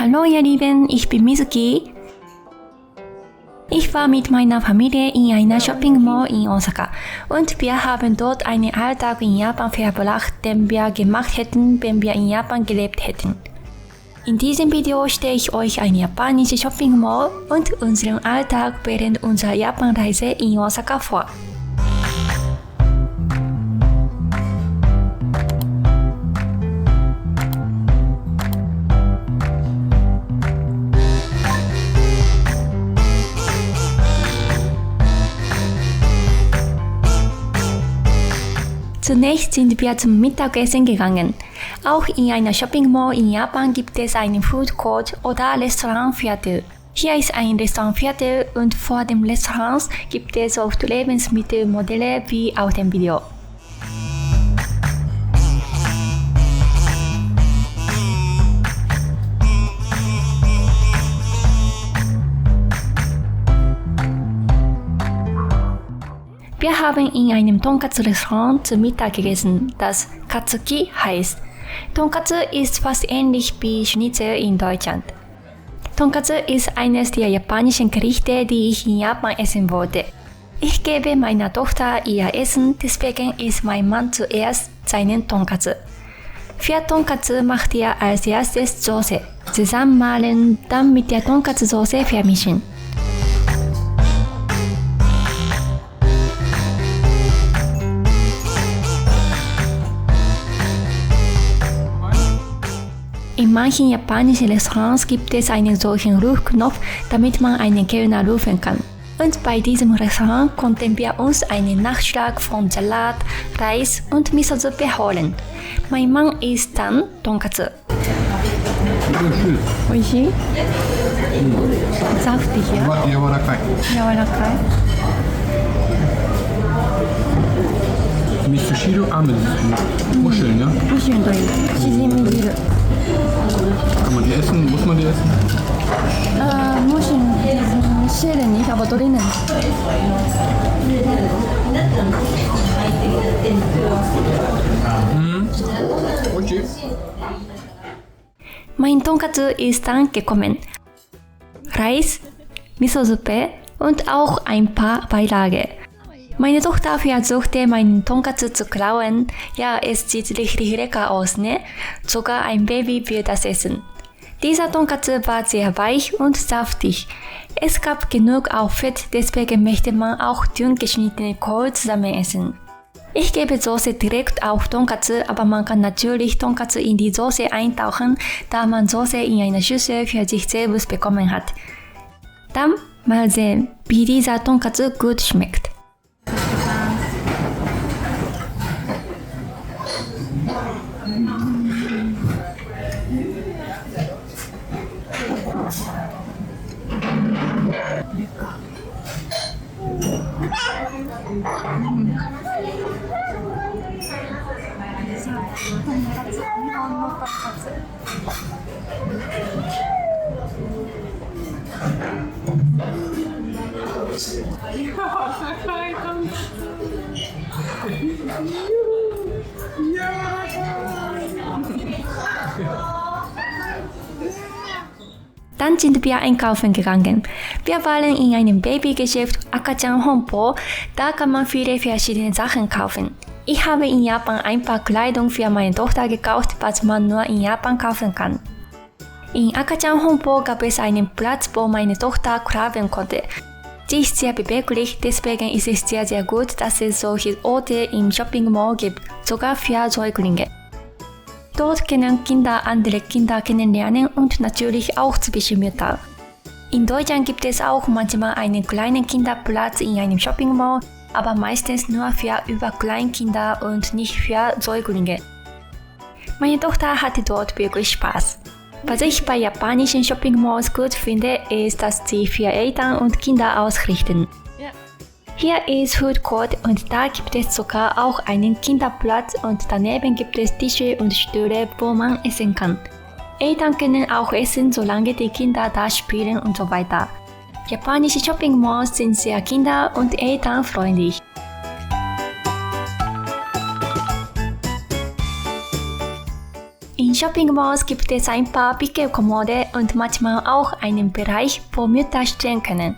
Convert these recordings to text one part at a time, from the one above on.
Hallo ihr Lieben, ich bin Mizuki. Ich war mit meiner Familie in einer Shopping Mall in Osaka und wir haben dort einen Alltag in Japan verbracht, den wir gemacht hätten, wenn wir in Japan gelebt hätten. In diesem Video stelle ich euch eine japanische Shopping Mall und unseren Alltag während unserer Japanreise in Osaka vor. Zunächst sind wir zum Mittagessen gegangen. Auch in einer Shopping Mall in Japan gibt es einen Food Court oder Restaurantviertel. Hier ist ein Restaurantviertel und vor dem Restaurant gibt es oft Lebensmittelmodelle wie auf dem Video. Wir haben in einem Tonkatsu-Restaurant zu Mittag gegessen, das Katsuki heißt. Tonkatsu ist fast ähnlich wie Schnitzel in Deutschland. Tonkatsu ist eines der japanischen Gerichte, die ich in Japan essen wollte. Ich gebe meiner Tochter ihr Essen, deswegen isst mein Mann zuerst seinen Tonkatsu. Für Tonkatsu macht er als erstes Soße. Zusammenmalen, dann mit der Tonkatsu-Soße vermischen. In manchen japanischen Restaurants gibt es einen solchen Rufknopf, damit man einen Kellner rufen kann. Und bei diesem Restaurant konnten wir uns einen Nachschlag von Salat, Reis und Misosuppe holen. Mein Mann isst dann Tonkatsu. Oishii? Saftig, ja? Yawarakai. Misoshiro Ame, Muscheln, ja? Muscheln drin. Shijimi-Jiru. Kann man die essen? Muss man die essen? Muscheln, diesen Schälen nicht, aber drinnen. Okay. Mein Tonkatsu ist dann gekommen. Reis, Misosuppe und auch ein paar Beilage. Meine Tochter versuchte, meinen Tonkatsu zu klauen. Ja, es sieht richtig lecker aus, ne? Sogar ein Baby will das essen. Dieser Tonkatsu war sehr weich und saftig. Es gab genug auch Fett, deswegen möchte man auch dünn geschnittene Kohl zusammen essen. Ich gebe Soße direkt auf Tonkatsu, aber man kann natürlich Tonkatsu in die Soße eintauchen, da man Soße in einer Schüssel für sich selbst bekommen hat. Dann mal sehen, wie dieser Tonkatsu gut schmeckt. Dann sind wir einkaufen gegangen. Wir waren in einem Babygeschäft Akachan Honpo. Da kann man viele verschiedene Sachen kaufen. Ich habe in Japan ein paar Kleidung für meine Tochter gekauft, was man nur in Japan kaufen kann. In Akachan Honpo gab es einen Platz, wo meine Tochter krabbeln konnte. Sie ist sehr beweglich, deswegen ist es sehr, sehr gut, dass es solche Orte im Shopping Mall gibt, sogar für Säuglinge. Dort können Kinder andere Kinder kennenlernen und natürlich auch Zwischenmütter. In Deutschland gibt es auch manchmal einen kleinen Kinderplatz in einem Shopping Mall, aber meistens nur für Überkleinkinder und nicht für Säuglinge. Meine Tochter hatte dort wirklich Spaß. Was ich bei japanischen Shopping Malls gut finde, ist, dass sie für Eltern und Kinder ausrichten. Hier ist Food Court und da gibt es sogar auch einen Kinderplatz und daneben gibt es Tische und Stühle, wo man essen kann. Eltern können auch essen, solange die Kinder da spielen und so weiter. Japanische Shopping Malls sind sehr kinder- und elternfreundlich. In In Shopping Malls gibt es ein paar Wickelkommode und manchmal auch einen Bereich, wo Mütter stehen können.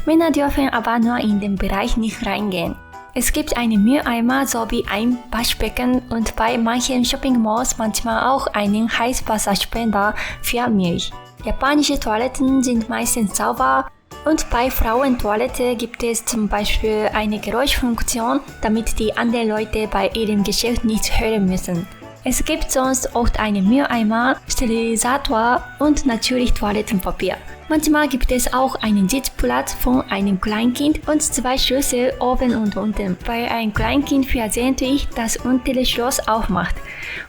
Männer dürfen aber nur in den Bereich nicht reingehen. Es gibt einen Mülleimer sowie ein Waschbecken und bei manchen Shopping Malls manchmal auch einen Heißwasserspender für Milch. Japanische Toiletten sind meistens sauber und bei Frauentoilette gibt es zum Beispiel eine Geräuschfunktion, damit die anderen Leute bei ihrem Geschäft nichts hören müssen. Es gibt sonst oft einen Mülleimer, Sterilisator und natürlich Toilettenpapier. Manchmal gibt es auch einen Sitzplatz von einem Kleinkind und 2 Schlüssel oben und unten. Bei einem Kleinkind versehentlich das untere Schloss aufmacht.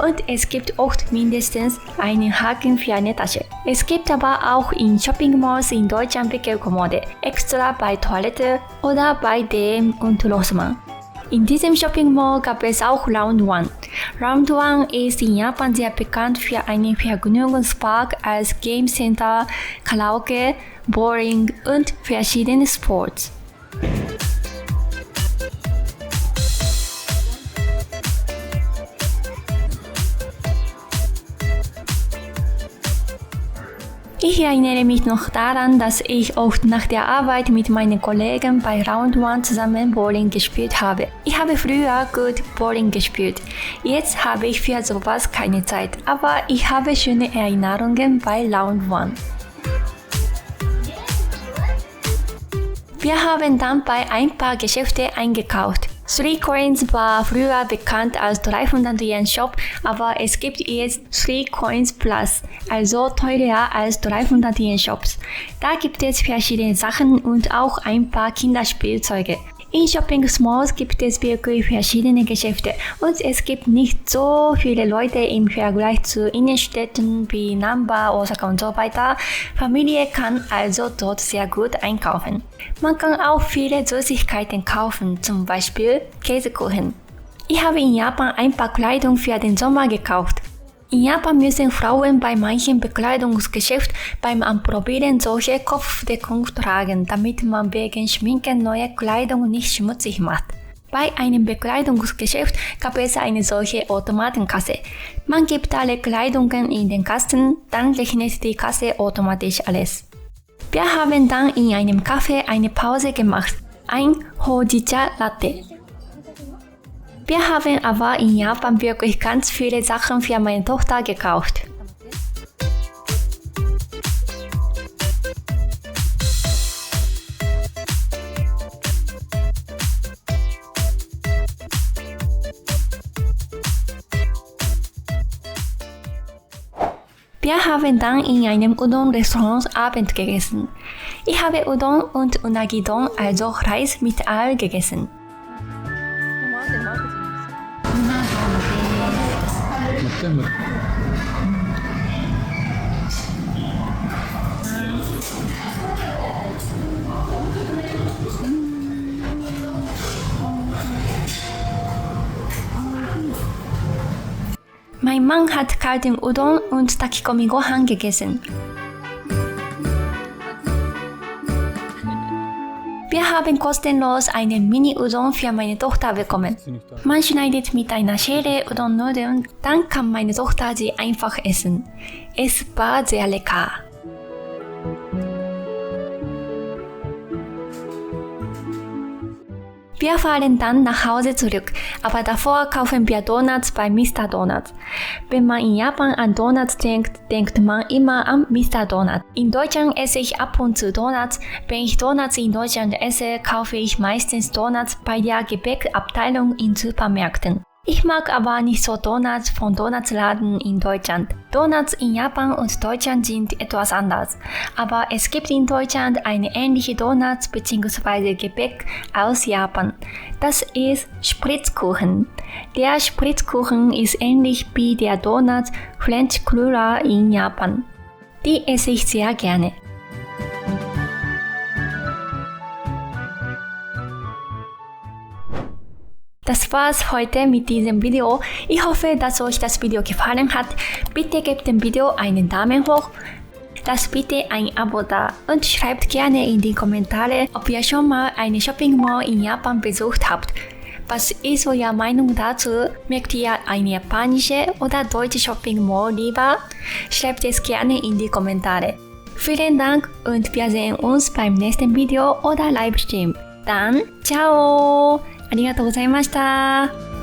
Und es gibt oft mindestens einen Haken für eine Tasche. Es gibt aber auch in Shopping Malls in Deutschland Wickelkommode, extra bei Toilette oder bei DM und Rossmann. In diesem Shopping Mall gab es auch Round One. Round One ist in Japan sehr bekannt für einen Vergnügungspark als Game Center, Karaoke, Bowling und verschiedene Sports. Ich erinnere mich noch daran, dass ich oft nach der Arbeit mit meinen Kollegen bei Round One zusammen Bowling gespielt habe. Ich habe früher gut Bowling gespielt. Jetzt habe ich für sowas keine Zeit, aber ich habe schöne Erinnerungen bei Round One. Wir haben dann bei ein paar Geschäften eingekauft. 3 Coins war früher bekannt als 300 Yen Shop, aber es gibt jetzt 3 Coins Plus, also teurer als 300 Yen Shops. Da gibt es verschiedene Sachen und auch ein paar Kinderspielzeuge. In Shopping Malls gibt es wirklich verschiedene Geschäfte und es gibt nicht so viele Leute im Vergleich zu Innenstädten wie Namba, Osaka und so weiter. Familie kann also dort sehr gut einkaufen. Man kann auch viele Süßigkeiten kaufen, zum Beispiel Käsekuchen. Ich habe in Japan ein paar Kleidung für den Sommer gekauft. In Japan müssen Frauen bei manchen Bekleidungsgeschäften beim Anprobieren solche Kopfdeckung tragen, damit man wegen Schminken neue Kleidung nicht schmutzig macht. Bei einem Bekleidungsgeschäft gab es eine solche Automatenkasse. Man gibt alle Kleidungen in den Kasten, dann rechnet die Kasse automatisch alles. Wir haben dann in einem Café eine Pause gemacht, ein Hojicha Latte. Wir haben aber in Japan wirklich ganz viele Sachen für meine Tochter gekauft. Wir haben dann in einem Udon-Restaurant Abend gegessen. Ich habe Udon und Unagi-Don, also Reis mit Aal, gegessen. Mein Mann hat kalten Udon und Takikomi Gohan gegessen. Wir haben kostenlos einen Mini-Udon für meine Tochter bekommen. Man schneidet mit einer Schere Udon-Nudeln, dann kann meine Tochter sie einfach essen. Es war sehr lecker. Wir fahren dann nach Hause zurück, aber davor kaufen wir Donuts bei Mr. Donuts. Wenn man in Japan an Donuts denkt, denkt man immer an Mr. Donut. In Deutschland esse ich ab und zu Donuts. Wenn ich Donuts in Deutschland esse, kaufe ich meistens Donuts bei der Gebäckabteilung in Supermärkten. Ich mag aber nicht so Donuts von Donutsladen in Deutschland. Donuts in Japan und Deutschland sind etwas anders. Aber es gibt in Deutschland eine ähnliche Donuts bzw. Gebäck aus Japan. Das ist Spritzkuchen. Der Spritzkuchen ist ähnlich wie der Donut French Cruller in Japan. Die esse ich sehr gerne. Das war's heute mit diesem Video. Ich hoffe, dass euch das Video gefallen hat. Bitte gebt dem Video einen Daumen hoch, lasst bitte ein Abo da und schreibt gerne in die Kommentare, ob ihr schon mal eine Shopping Mall in Japan besucht habt. Was ist eure Meinung dazu? Mögt ihr eine japanische oder deutsche Shopping Mall lieber? Schreibt es gerne in die Kommentare. Vielen Dank und wir sehen uns beim nächsten Video oder Livestream. Dann, ciao! ありがとうございました。